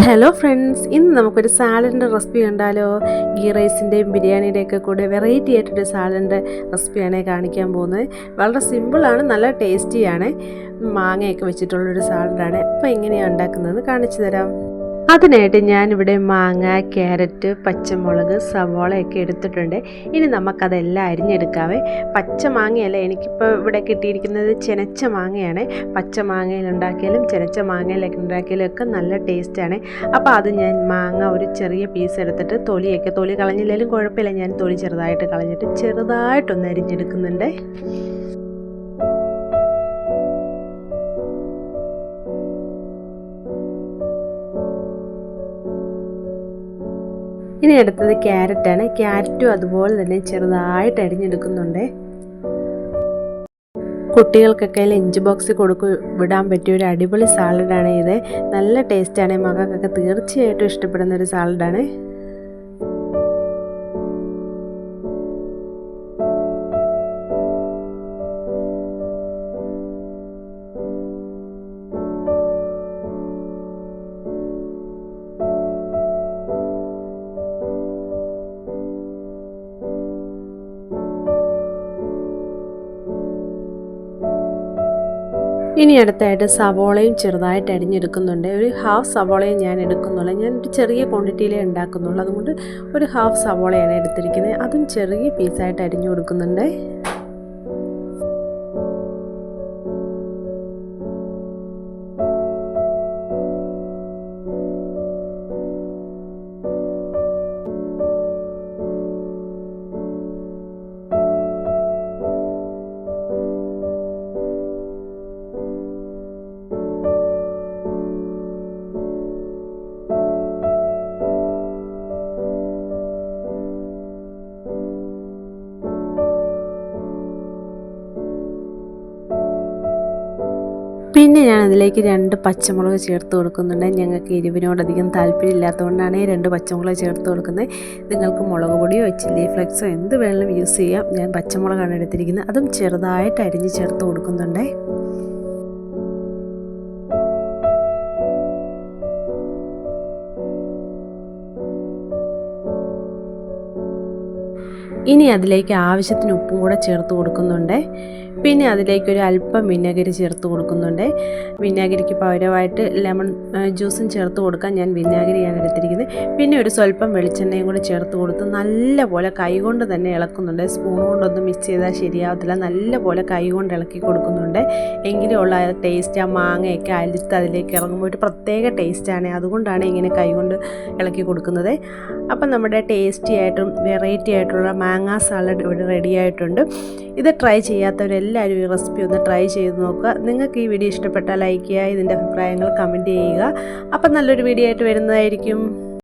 Hello friends, ഇന്ന് നമുക്കൊരു സാലഡിൻ്റെ recipe കണ്ടാലോ. ഗീ റൈസിൻ്റെയും ബിരിയാണിയുടെയൊക്കെ കൂടെ വെറൈറ്റി ആയിട്ടൊരു സാലഡിൻ്റെ റെസിപ്പിയാണ് കാണിക്കാൻ പോകുന്നത്. വളരെ സിമ്പിളാണ്, നല്ല ടേസ്റ്റിയാണ്. മാങ്ങയൊക്കെ വെച്ചിട്ടുള്ളൊരു സാലഡാണ്. അപ്പോൾ എങ്ങനെയാണ് ഉണ്ടാക്കുന്നതെന്ന് കാണിച്ചു തരാം. അതിനായിട്ട് ഞാനിവിടെ മാങ്ങ, ക്യാരറ്റ്, പച്ചമുളക്, സവാളയൊക്കെ എടുത്തിട്ടുണ്ട്. ഇനി നമുക്കതെല്ലാം അരിഞ്ഞെടുക്കാവേ. പച്ച മാങ്ങയല്ല, എനിക്കിപ്പോൾ ഇവിടെ കിട്ടിയിരിക്കുന്നത് ചെനച്ച മാങ്ങയാണ്. പച്ച മാങ്ങയിൽ ഉണ്ടാക്കിയാലും ചെനച്ച മാങ്ങയിലൊക്കെ ഉണ്ടാക്കിയാലും ഒക്കെ നല്ല ടേസ്റ്റാണ്. അപ്പോൾ അത് ഞാൻ മാങ്ങ ഒരു ചെറിയ പീസ് എടുത്തിട്ട് തൊലി കളഞ്ഞില്ലെങ്കിലും കുഴപ്പമില്ല, ഞാൻ തൊലി ചെറുതായിട്ട് കളഞ്ഞിട്ട് ചെറുതായിട്ടൊന്ന് അരിഞ്ഞെടുക്കുന്നുണ്ട്. ഇനി അടുത്തത് ക്യാരറ്റാണ്. ക്യാരറ്റും അതുപോലെ തന്നെ ചെറുതായിട്ട് അരിഞ്ഞെടുക്കുന്നുണ്ട്. കുട്ടികൾക്കൊക്കെ ലഞ്ച് ബോക്സിൽ വിടാൻ പറ്റിയ ഒരു അടിപൊളി സാലഡാണ് ഇത്. നല്ല ടേസ്റ്റാണ്, മക്കൾക്കൊക്കെ തീർച്ചയായിട്ടും ഇഷ്ടപ്പെടുന്ന ഒരു സാലഡാണ്. ഇനി അടുത്തായിട്ട് സവോളയും ചെറുതായിട്ട് അരിഞ്ഞെടുക്കുന്നുണ്ട്. ഒരു ഹാഫ് സവോളയും ഞാൻ എടുക്കുന്നുള്ളൂ. ഞാൻ ഒരു ചെറിയ ക്വാണ്ടിറ്റിയിലേ ഉണ്ടാക്കുന്നുള്ളൂ, അതുകൊണ്ട് ഒരു ഹാഫ് സവോളയാണ് എടുത്തിരിക്കുന്നത്. അതും ചെറിയ പീസായിട്ട് അരിഞ്ഞു കൊടുക്കുന്നുണ്ട്. പിന്നെ ഞാൻ അതിലേക്ക് 2 പച്ചമുളക് ചേർത്ത് കൊടുക്കുന്നുണ്ട്. ഞങ്ങൾക്ക് എരിവിനോടധികം താല്പര്യമില്ലാത്തതുകൊണ്ടാണ് 2 പച്ചമുളക് ചേർത്ത് കൊടുക്കുന്നത്. നിങ്ങൾക്ക് മുളക് പൊടിയോ ചില്ലി ഫ്ലെക്സോ എന്ത് വേണമെങ്കിലും യൂസ് ചെയ്യാം. ഞാൻ പച്ചമുളകാണ് എടുത്തിരിക്കുന്നത്. അതും ചെറുതായിട്ട് അരിഞ്ഞ് ചേർത്ത് കൊടുക്കുന്നുണ്ട്. ഇനി അതിലേക്ക് ആവശ്യത്തിന് ഉപ്പും കൂടെ ചേർത്ത് കൊടുക്കുന്നുണ്ട്. പിന്നെ അതിലേക്ക് ഒരു അല്പം വിനാഗിരി ചേർത്ത് കൊടുക്കുന്നുണ്ട്. വിനാഗിരിക്ക് പകരമായിട്ട് ലെമൺ ജ്യൂസും ചേർത്ത് കൊടുക്കാൻ ഞാൻ വിനാഗിരിയാണ് എടുത്തിരിക്കുന്നത്. പിന്നെ ഒരു സ്വല്പം വെളിച്ചെണ്ണയും കൂടി ചേർത്ത് കൊടുത്ത് നല്ലപോലെ കൈകൊണ്ട് തന്നെ ഇളക്കുന്നുണ്ട്. സ്പൂൺ കൊണ്ടൊന്നും മിക്സ് ചെയ്താൽ ശരിയാവത്തില്ല. നല്ലപോലെ കൈകൊണ്ട് ഇളക്കി കൊടുക്കുന്നുണ്ട്. എങ്കിലും ഉള്ള ടേസ്റ്റ്, ആ മാങ്ങയൊക്കെ അലുത്ത് അതിലേക്ക് ഇറങ്ങുമ്പോൾ ഒരു പ്രത്യേക ടേസ്റ്റാണ്. അതുകൊണ്ടാണ് ഇങ്ങനെ കൈകൊണ്ട് ഇളക്കി കൊടുക്കുന്നത്. അപ്പം നമ്മുടെ ടേസ്റ്റി ആയിട്ടും വെറൈറ്റി ആയിട്ടുള്ള മാങ്ങ സാലഡ് ഇവിടെ റെഡി ആയിട്ടുണ്ട്. ഇത് ട്രൈ ചെയ്യാത്തവരെല്ലാവരും ഈ റെസിപ്പി ഒന്ന് ട്രൈ ചെയ്ത് നോക്കുക. നിങ്ങൾക്ക് ഈ വീഡിയോ ഇഷ്ടപ്പെട്ടാൽ ലൈക്ക് ചെയ്യുക, ഇതിൻ്റെ അഭിപ്രായങ്ങൾ കമൻറ്റ് ചെയ്യുക. അപ്പം നല്ലൊരു വീഡിയോ ആയിട്ട് വരുന്നതായിരിക്കും.